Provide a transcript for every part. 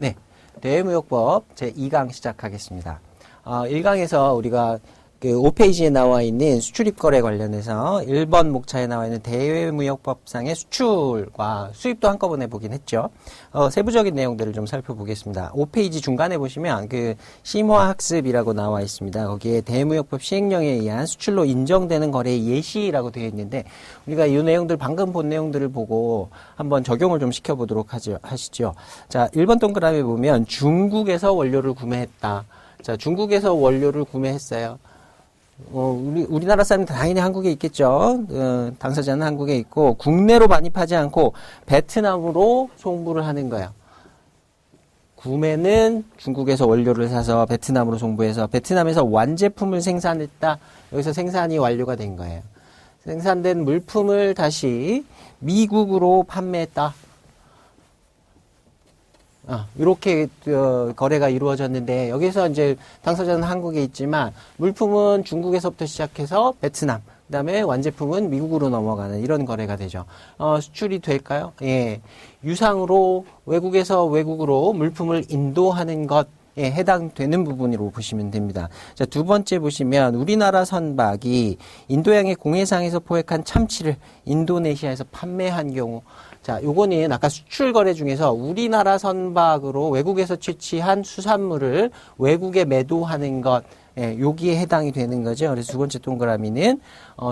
네, 대외무역법 제2강 시작하겠습니다. 1강에서 우리가 그 5페이지에 나와 있는 수출입거래 관련해서 1번 목차에 나와 있는 대외무역법상의 수출과 수입도 한꺼번에 보긴 했죠. 세부적인 내용들을 좀 살펴보겠습니다. 5페이지 중간에 보시면 그 심화학습이라고 나와 있습니다. 거기에 대외무역법 시행령에 의한 수출로 인정되는 거래의 예시라고 되어 있는데 우리가 이 내용들 방금 본 내용들을 보고 한번 적용을 좀 시켜보도록 하시죠. 자, 1번 동그라미 보면 중국에서 원료를 구매했다. 자, 중국에서 원료를 구매했어요. 우리나라 사람은 당연히 한국에 있겠죠. 당사자는 한국에 있고, 국내로 반입하지 않고, 베트남으로 송부를 하는 거예요. 구매는 중국에서 원료를 사서 베트남으로 송부해서, 베트남에서 완제품을 생산했다. 여기서 생산이 완료가 된 거예요. 생산된 물품을 다시 미국으로 판매했다. 이렇게 거래가 이루어졌는데 여기서 이제 당사자는 한국에 있지만 물품은 중국에서부터 시작해서 베트남, 그다음에 완제품은 미국으로 넘어가는 이런 거래가 되죠. 수출이 될까요? 예. 유상으로 외국에서 외국으로 물품을 인도하는 것에 해당되는 부분으로 보시면 됩니다. 자, 두 번째 보시면 우리나라 선박이 인도양의 공해상에서 포획한 참치를 인도네시아에서 판매한 경우, 자, 요거는 아까 수출 거래 중에서 우리나라 선박으로 외국에서 채취한 수산물을 외국에 매도하는 것, 여기에 해당이 되는 거죠. 그래서 두 번째 동그라미는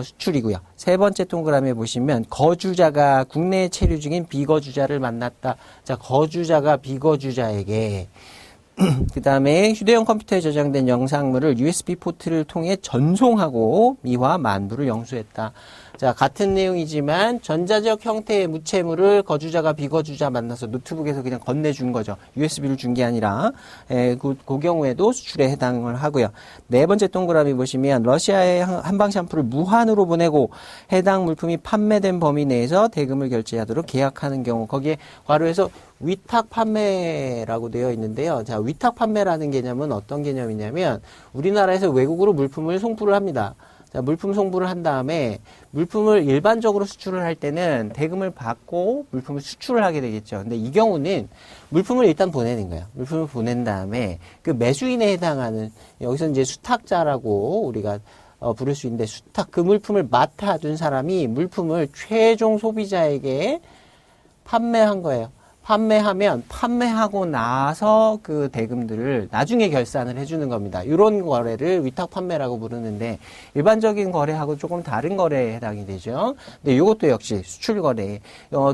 수출이고요. 세 번째 동그라미에 보시면 거주자가 국내에 체류 중인 비거주자를 만났다. 자, 거주자가 비거주자에게 그 다음에 휴대용 컴퓨터에 저장된 영상물을 USB 포트를 통해 전송하고 미화 만부를 영수했다. 자, 같은 내용이지만 전자적 형태의 무채물을 거주자가 비거주자 만나서 노트북에서 그냥 건네준 거죠. USB를 준 게 아니라 그 경우에도 수출에 해당을 하고요. 네 번째 동그라미 보시면 러시아에 한방 샴푸를 무한으로 보내고 해당 물품이 판매된 범위 내에서 대금을 결제하도록 계약하는 경우, 거기에 괄호에서 위탁 판매라고 되어 있는데요. 자, 위탁 판매라는 개념은 어떤 개념이냐면 우리나라에서 외국으로 물품을 송부를 합니다. 자, 물품 송부를 한 다음에 물품을 일반적으로 수출을 할 때는 대금을 받고 물품을 수출을 하게 되겠죠. 근데 이 경우는 물품을 일단 보내는 거예요. 물품을 보낸 다음에 그 매수인에 해당하는, 여기서 이제 수탁자라고 우리가 부를 수 있는데, 수탁, 그 물품을 맡아둔 사람이 물품을 최종 소비자에게 판매한 거예요. 판매하면 판매하고 나서 그 대금들을 나중에 결산을 해주는 겁니다. 이런 거래를 위탁 판매라고 부르는데 일반적인 거래하고 조금 다른 거래에 해당이 되죠. 근데 이것도 역시 수출 거래,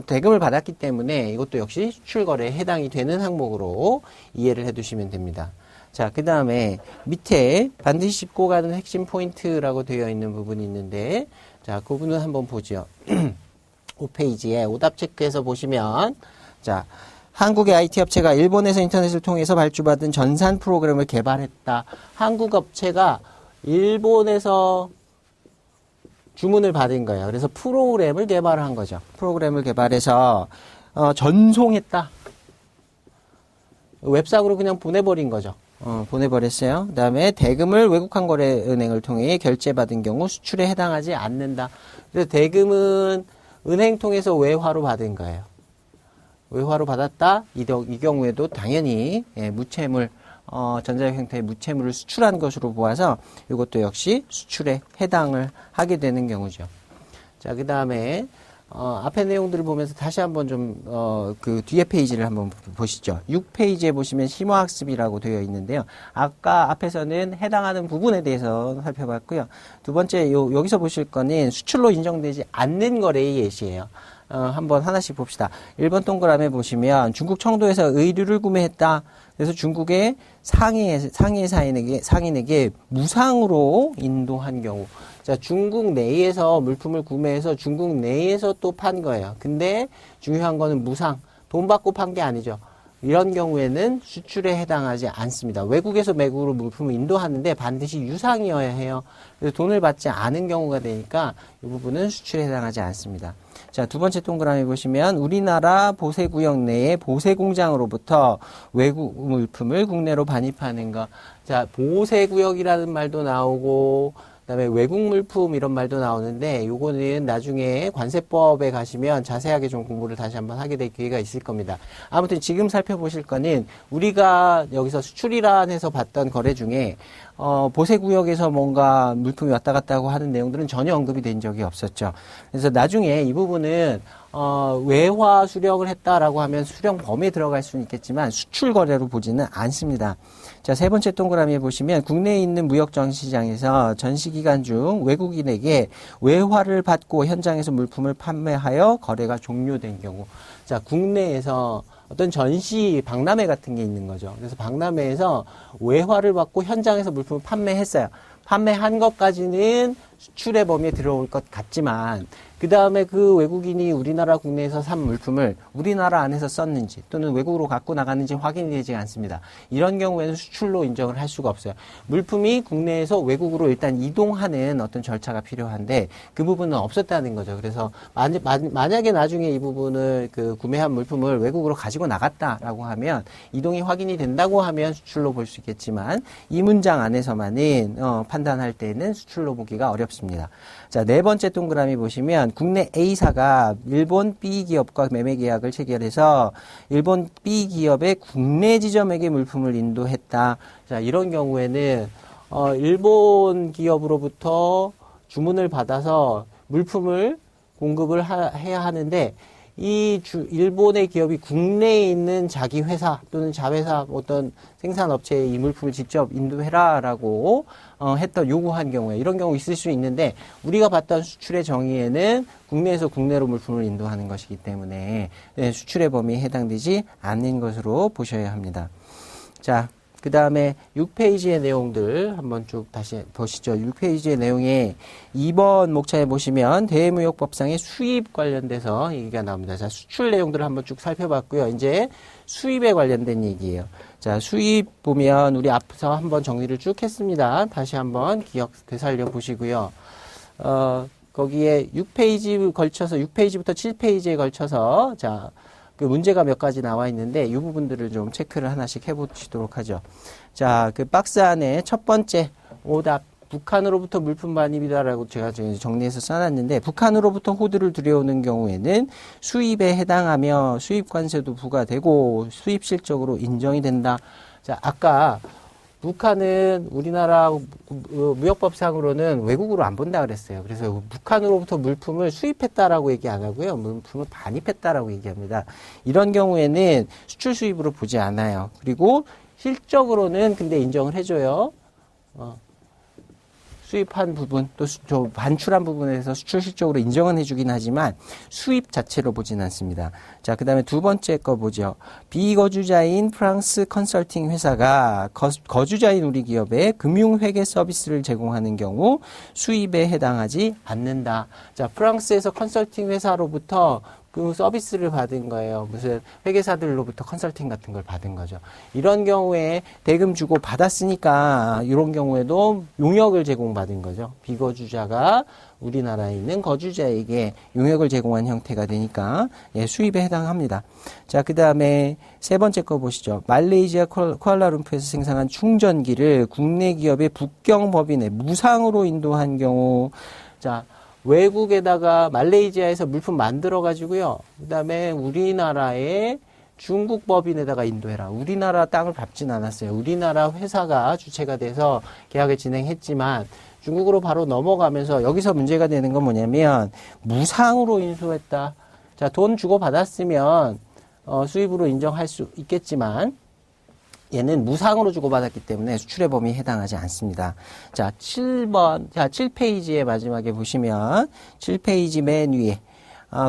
대금을 받았기 때문에 이것도 역시 수출 거래에 해당이 되는 항목으로 이해를 해두시면 됩니다. 자, 그 다음에 밑에 반드시 짚고 가는 핵심 포인트라고 되어 있는 부분이 있는데, 자, 그 부분은 한번 보죠. 5페이지에 오답 체크해서 보시면, 자, 한국의 IT 업체가 일본에서 인터넷을 통해서 발주받은 전산 프로그램을 개발했다. 한국 업체가 일본에서 주문을 받은 거예요. 그래서 프로그램을 개발한 거죠. 프로그램을 개발해서 전송했다. 웹상으로 그냥 보내버린 거죠. 보내버렸어요. 그 다음에 대금을 외국환거래은행을 통해 결제받은 경우 수출에 해당하지 않는다. 그래서 대금은 은행 통해서 외화로 받은 거예요. 외화로 받았다. 이 경우에도 당연히 무채물, 전자적 형태의 무채물을 수출한 것으로 보아서 이것도 역시 수출에 해당을 하게 되는 경우죠. 자, 그 다음에 앞에 내용들을 보면서 다시 한번 좀 그 뒤에 페이지를 한번 보시죠. 6페이지에 보시면 심화학습이라고 되어 있는데요. 아까 앞에서는 해당하는 부분에 대해서 살펴봤고요. 두 번째 여기서 보실 거는 수출로 인정되지 않는 거래의 예시예요. 한번 하나씩 봅시다. 1번 동그라미 보시면 중국 청도에서 의류를 구매했다. 그래서 중국의 상해 상인에게 무상으로 인도한 경우. 자, 중국 내에서 물품을 구매해서 중국 내에서 또 판 거예요. 근데 중요한 거는 무상. 돈 받고 판 게 아니죠. 이런 경우에는 수출에 해당하지 않습니다. 외국에서 외국으로 물품을 인도하는데 반드시 유상이어야 해요. 그래서 돈을 받지 않은 경우가 되니까 이 부분은 수출에 해당하지 않습니다. 자, 두 번째 동그라미 보시면 우리나라 보세구역 내의 보세공장으로부터 외국 물품을 국내로 반입하는 것. 자, 보세구역이라는 말도 나오고 그다음에 외국 물품 이런 말도 나오는데 요거는 나중에 관세법에 가시면 자세하게 좀 공부를 다시 한번 하게 될 기회가 있을 겁니다. 아무튼 지금 살펴보실 거는 우리가 여기서 수출이란에서 봤던 거래 중에 보세구역에서 뭔가 물품이 왔다 갔다 하고 하는 내용들은 전혀 언급이 된 적이 없었죠. 그래서 나중에 이 부분은 외화 수령을 했다라고 하면 수령 범위에 들어갈 수는 있겠지만 수출 거래로 보지는 않습니다. 자, 세 번째 동그라미에 보시면 국내에 있는 무역 전시장에서 전시 기간 중 외국인에게 외화를 받고 현장에서 물품을 판매하여 거래가 종료된 경우. 자, 국내에서 어떤 전시 박람회 같은 게 있는 거죠. 그래서 박람회에서 외화를 받고 현장에서 물품을 판매했어요. 판매한 것까지는 수출의 범위에 들어올 것 같지만 그 다음에 그 외국인이 우리나라 국내에서 산 물품을 우리나라 안에서 썼는지 또는 외국으로 갖고 나갔는지 확인이 되지 않습니다. 이런 경우에는 수출로 인정을 할 수가 없어요. 물품이 국내에서 외국으로 일단 이동하는 어떤 절차가 필요한데 그 부분은 없었다는 거죠. 그래서 만약에 나중에 이 부분을 구매한 물품을 외국으로 가지고 나갔다라고 하면 이동이 확인이 된다고 하면 수출로 볼 수 있겠지만 이 문장 안에서만은 판단할 때는 수출로 보기가 어렵습니다. 자, 네 번째 동그라미 보시면 국내 A사가 일본 B기업과 매매 계약을 체결해서 일본 B기업의 국내 지점에게 물품을 인도했다. 자, 이런 경우에는 일본 기업으로부터 주문을 받아서 물품을 공급을 해야 하는데 일본의 기업이 국내에 있는 자기 회사 또는 자회사 어떤 생산업체에 이 물품을 직접 인도해라라고 요구한 경우에 이런 경우 있을 수 있는데 우리가 봤던 수출의 정의에는 국내에서 국내로 물품을 인도하는 것이기 때문에 수출의 범위에 해당되지 않는 것으로 보셔야 합니다. 자, 그 다음에 6페이지의 내용들 한번 쭉 다시 보시죠. 6페이지의 내용에 2번 목차에 보시면 대무역법상의 수입 관련돼서 얘기가 나옵니다. 자, 수출 내용들을 한번 쭉 살펴봤고요. 이제 수입에 관련된 얘기예요. 자, 수입 보면 우리 앞서 한번 정리를 쭉 했습니다. 다시 한번 되살려 보시고요. 거기에 6페이지부터 7페이지에 걸쳐서 자, 그 문제가 몇 가지 나와 있는데 이 부분들을 좀 체크를 하나씩 해보시도록 하죠. 자, 그 박스 안에 첫 번째 오답 북한으로부터 물품 반입이다라고 제가 정리해서 써놨는데 북한으로부터 호두를 들여오는 경우에는 수입에 해당하며 수입 관세도 부과되고 수입 실적으로 인정이 된다. 자, 아까 북한은 우리나라 무역법상으로는 외국으로 안 본다 그랬어요. 그래서 북한으로부터 물품을 수입했다라고 얘기 안 하고요. 물품을 반입했다라고 얘기합니다. 이런 경우에는 수출 수입으로 보지 않아요. 그리고 실적으로는 근데 인정을 해줘요. 수입한 부분 또 반출한 부분에서 수출 실적으로 인정은 해주긴 하지만 수입 자체로 보진 않습니다. 자, 그 다음에 두 번째 거 보죠. 비거주자인 프랑스 컨설팅 회사가 거주자인 우리 기업에 금융회계 서비스를 제공하는 경우 수입에 해당하지 않는다. 자, 프랑스에서 컨설팅 회사로부터 그 서비스를 받은 거예요. 무슨 회계사들로부터 컨설팅 같은 걸 받은 거죠. 이런 경우에 대금 주고 받았으니까 이런 경우에도 용역을 제공받은 거죠. 비거주자가 우리나라에 있는 거주자에게 용역을 제공한 형태가 되니까 수입에 해당합니다. 자, 그 다음에 세 번째 거 보시죠. 말레이시아 쿠알라룸푸르에서 생산한 충전기를 국내 기업의 북경 법인에 무상으로 인도한 경우 자, 외국에다가 말레이시아에서 물품 만들어 가지고요. 그다음에 우리나라의 중국 법인에다가 인도해라. 우리나라 땅을 밟진 않았어요. 우리나라 회사가 주체가 돼서 계약을 진행했지만 중국으로 바로 넘어가면서 여기서 문제가 되는 건 뭐냐면 무상으로 인수했다. 자, 돈 주고 받았으면 수입으로 인정할 수 있겠지만 얘는 무상으로 주고받았기 때문에 수출의 범위에 해당하지 않습니다. 자, 7페이지의 마지막에 보시면 7페이지 맨 위에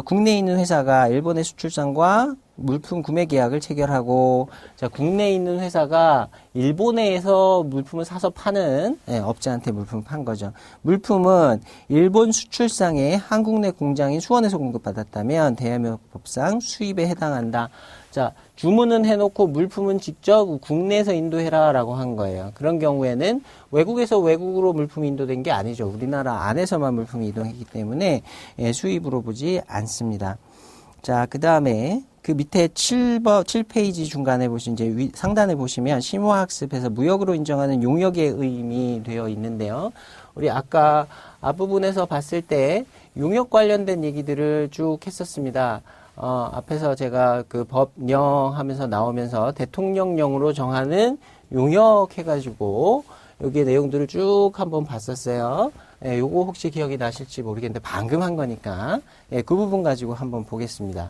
국내에 있는 회사가 일본의 수출상과 물품 구매 계약을 체결하고 자, 국내에 있는 회사가 일본에서 물품을 사서 파는 업자한테 물품을 판 거죠. 물품은 일본 수출상의 한국 내 공장인 수원에서 공급받았다면 대한무역법상 수입에 해당한다. 자, 주문은 해놓고 물품은 직접 국내에서 인도해라 라고 한 거예요. 그런 경우에는 외국에서 외국으로 물품이 인도된 게 아니죠. 우리나라 안에서만 물품이 이동했기 때문에 수입으로 보지 않습니다. 자, 그 다음에 그 밑에 7페이지 중간에 이제 상단에 보시면 심화학습에서 무역으로 인정하는 용역의 의미 되어 있는데요. 우리 아까 앞부분에서 봤을 때 용역 관련된 얘기들을 쭉 했었습니다. 앞에서 제가 그 법령 하면서 나오면서 대통령령으로 정하는 용역 해가지고 여기에 내용들을 쭉 한번 봤었어요. 예, 요거 혹시 기억이 나실지 모르겠는데 방금 한 거니까 예, 그 부분 가지고 한번 보겠습니다.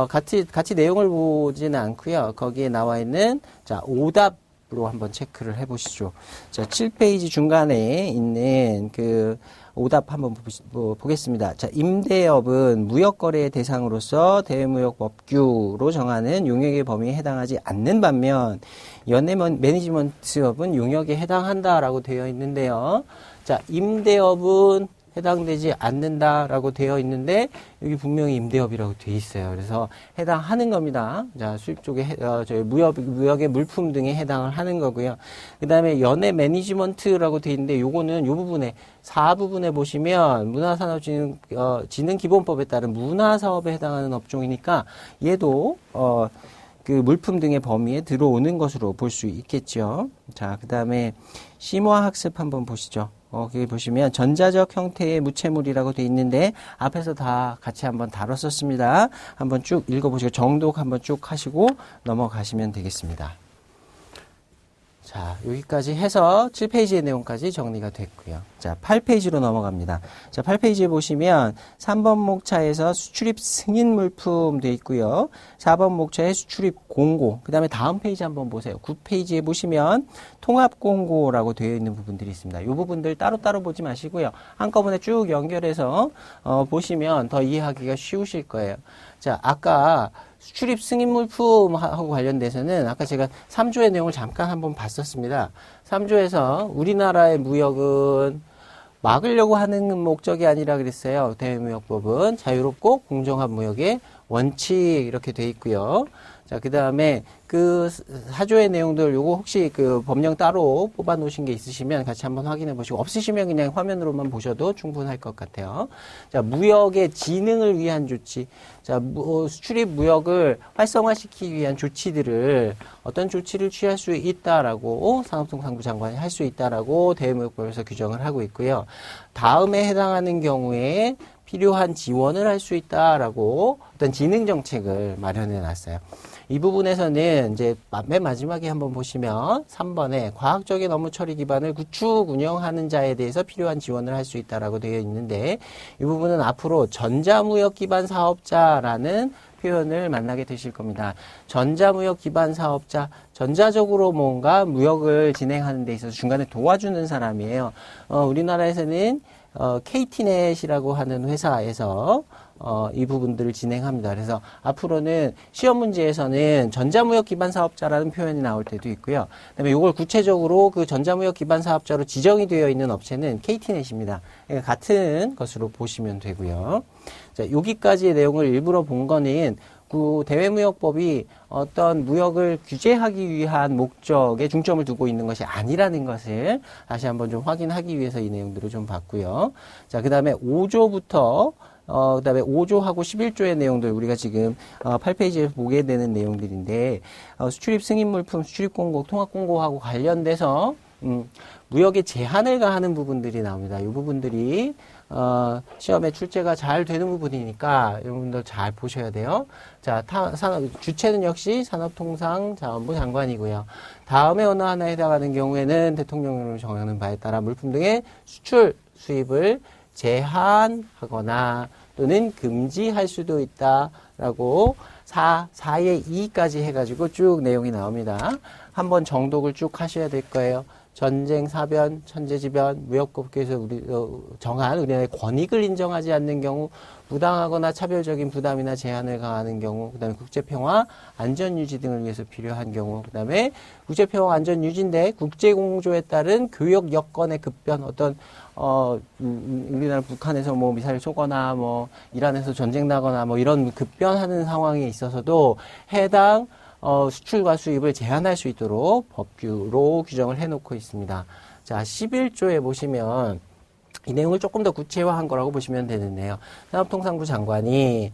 같이 내용을 보지는 않고요. 거기에 나와 있는 자 오답으로 한번 체크를 해보시죠. 자 7페이지 중간에 있는 그 오답 한번 보겠습니다. 자, 임대업은 무역거래의 대상으로서 대외무역법규로 정하는 용역의 범위에 해당하지 않는 반면 연예 매니지먼트업은 용역에 해당한다라고 되어 있는데요. 자, 임대업은 해당되지 않는다라고 되어 있는데 여기 분명히 임대업이라고 되어 있어요. 그래서 해당하는 겁니다. 자, 수입 쪽에 저희 무역의 물품 등에 해당을 하는 거고요. 그다음에 연예 매니지먼트라고 되어 있는데 요거는 요 부분에 4부분에 보시면 문화산업진흥기본법에 따른 문화사업에 해당하는 업종이니까 얘도 그 물품 등의 범위에 들어오는 것으로 볼 수 있겠죠. 자, 그다음에 심화학습 한번 보시죠. 거기 보시면 전자적 형태의 무체물이라고 돼 있는데 앞에서 다 같이 한번 다뤘었습니다. 한번 쭉 읽어보시고 정독 한번 쭉 하시고 넘어가시면 되겠습니다. 자, 여기까지 해서 7페이지의 내용까지 정리가 됐고요. 자, 8페이지로 넘어갑니다. 자, 8페이지에 보시면 3번 목차에서 수출입 승인 물품 돼 있고요. 4번 목차에 수출입 공고. 그 다음에 다음 페이지 한번 보세요. 9페이지에 보시면 통합 공고라고 되어 있는 부분들이 있습니다. 이 부분들 따로따로 보지 마시고요. 한꺼번에 쭉 연결해서 보시면 더 이해하기가 쉬우실 거예요. 자, 아까 수출입 승인 물품하고 관련돼서는 아까 제가 3조의 내용을 잠깐 한번 봤었습니다. 3조에서 우리나라의 무역은 막으려고 하는 목적이 아니라 그랬어요. 대외무역법은 자유롭고 공정한 무역의 원칙 이렇게 돼 있고요. 자, 그 다음에 그 4조의 내용들 요거 혹시 그 법령 따로 뽑아 놓으신 게 있으시면 같이 한번 확인해 보시고 없으시면 그냥 화면으로만 보셔도 충분할 것 같아요. 자, 무역의 진흥을 위한 조치. 자, 수출입 무역을 활성화시키기 위한 조치들을 어떤 조치를 취할 수 있다라고 산업통상부 장관이 할 수 있다라고 대외무역법에서 규정을 하고 있고요. 다음에 해당하는 경우에 필요한 지원을 할 수 있다라고 어떤 진흥 정책을 마련해 놨어요. 이 부분에서는 이제 맨 마지막에 한번 보시면 3번에 과학적인 업무 처리 기반을 구축 운영하는 자에 대해서 필요한 지원을 할 수 있다라고 되어 있는데 이 부분은 앞으로 전자무역 기반 사업자라는 표현을 만나게 되실 겁니다. 전자무역 기반 사업자, 전자적으로 뭔가 무역을 진행하는 데 있어서 중간에 도와주는 사람이에요. 우리나라에서는 KT넷이라고 하는 회사에서 이 부분들을 진행합니다. 그래서 앞으로는 시험 문제에서는 전자무역 기반 사업자라는 표현이 나올 때도 있고요. 그다음에 이걸 구체적으로 그 전자무역 기반 사업자로 지정이 되어 있는 업체는 KT넷입니다. 그러니까 같은 것으로 보시면 되고요. 자, 여기까지의 내용을 일부러 본 거는 그 대외무역법이 어떤 무역을 규제하기 위한 목적에 중점을 두고 있는 것이 아니라는 것을 다시 한번 좀 확인하기 위해서 이 내용들을 좀 봤고요. 자, 그 다음에 5조부터 그 다음에 5조하고 11조의 내용들 우리가 지금 8페이지에 보게 되는 내용들인데 수출입 승인 물품, 수출입 공고, 통합 공고하고 관련돼서 무역에 제한을 가하는 부분들이 나옵니다. 이 부분들이 시험에 출제가 잘 되는 부분이니까 여러분들 잘 보셔야 돼요. 자, 주체는 역시 산업통상자원부 장관이고요. 다음에 어느 하나에 해당하는 경우에는 대통령령으로 정하는 바에 따라 물품 등의 수출, 수입을 제한하거나 또는 금지할 수도 있다라고 4의 2까지 해가지고 쭉 내용이 나옵니다. 한번 정독을 쭉 하셔야 될 거예요. 전쟁, 사변, 천재지변, 무역법규에서 정한 우리나라의 권익을 인정하지 않는 경우, 부당하거나 차별적인 부담이나 제한을 가하는 경우, 그 다음에 국제평화, 안전유지 등을 위해서 필요한 경우, 그 다음에 국제평화, 안전유지인데 국제공조에 따른 교역 여건의 급변, 어떤 우리나라 북한에서 뭐 미사일 쏘거나 뭐 이란에서 전쟁 나거나 뭐 이런 급변하는 상황에 있어서도 해당 수출과 수입을 제한할 수 있도록 법규로 규정을 해놓고 있습니다. 자, 11조에 보시면 이 내용을 조금 더 구체화한 거라고 보시면 되는데요. 산업통상부 장관이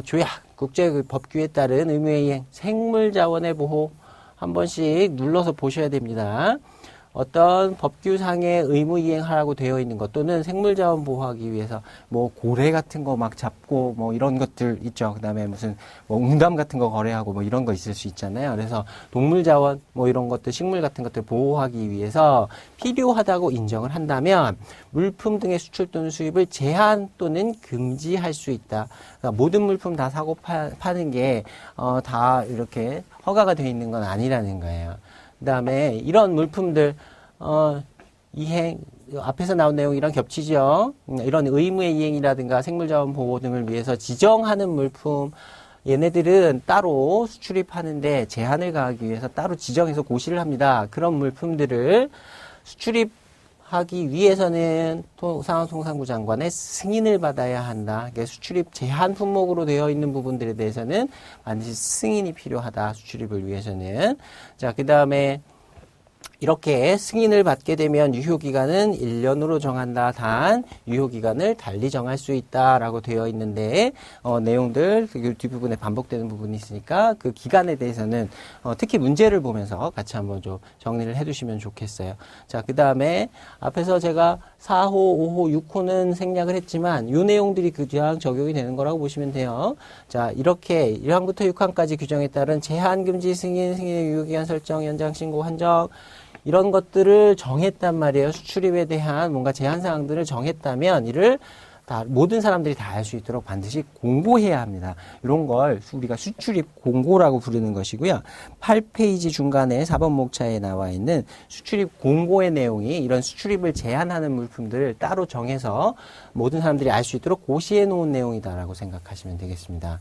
조약, 국제 법규에 따른 의무이행, 생물자원의 보호 한 번씩 눌러서 보셔야 됩니다. 어떤 법규상의 의무 이행하라고 되어 있는 것 또는 생물자원 보호하기 위해서 뭐 고래 같은 거 막 잡고 뭐 이런 것들 있죠. 그다음에 무슨 뭐 웅담 같은 거 거래하고 뭐 이런 거 있을 수 있잖아요. 그래서 동물자원 뭐 이런 것들 식물 같은 것들 보호하기 위해서 필요하다고 인정을 한다면 물품 등의 수출 또는 수입을 제한 또는 금지할 수 있다. 그러니까 모든 물품 다 사고 파는 게 다 이렇게 허가가 되어 있는 건 아니라는 거예요. 그 다음에 이런 물품들, 이행, 앞에서 나온 내용이랑 겹치죠. 이런 의무의 이행이라든가 생물자원 보호 등을 위해서 지정하는 물품, 얘네들은 따로 수출입하는데 제한을 가하기 위해서 따로 지정해서 고시를 합니다. 그런 물품들을 수출입하기 위해서는 상하통상부 장관의 승인을 받아야 한다. 그러니까 수출입 제한 품목으로 되어 있는 부분들에 대해서는 반드시 승인이 필요하다. 수출입을 위해서는. 자, 그 다음에 이렇게 승인을 받게 되면 유효기간은 1년으로 정한다. 단 유효기간을 달리 정할 수 있다라고 되어 있는데 내용들 그 뒷부분에 반복되는 부분이 있으니까 그 기간에 대해서는 특히 문제를 보면서 같이 한번 좀 정리를 해두시면 좋겠어요. 자, 그 다음에 앞에서 제가 4호, 5호, 6호는 생략을 했지만 이 내용들이 그냥 적용이 되는 거라고 보시면 돼요. 자, 이렇게 1항부터 6항까지 규정에 따른 제한, 금지, 승인, 승인의 유효기간 설정, 연장, 신고, 한정 이런 것들을 정했단 말이에요. 수출입에 대한 뭔가 제한 사항들을 정했다면 이를 다 모든 사람들이 다 알 수 있도록 반드시 공고해야 합니다. 이런 걸 우리가 수출입 공고라고 부르는 것이고요. 8페이지 중간에 4번 목차에 나와 있는 수출입 공고의 내용이 이런 수출입을 제한하는 물품들을 따로 정해서 모든 사람들이 알 수 있도록 고시해 놓은 내용이다라고 생각하시면 되겠습니다.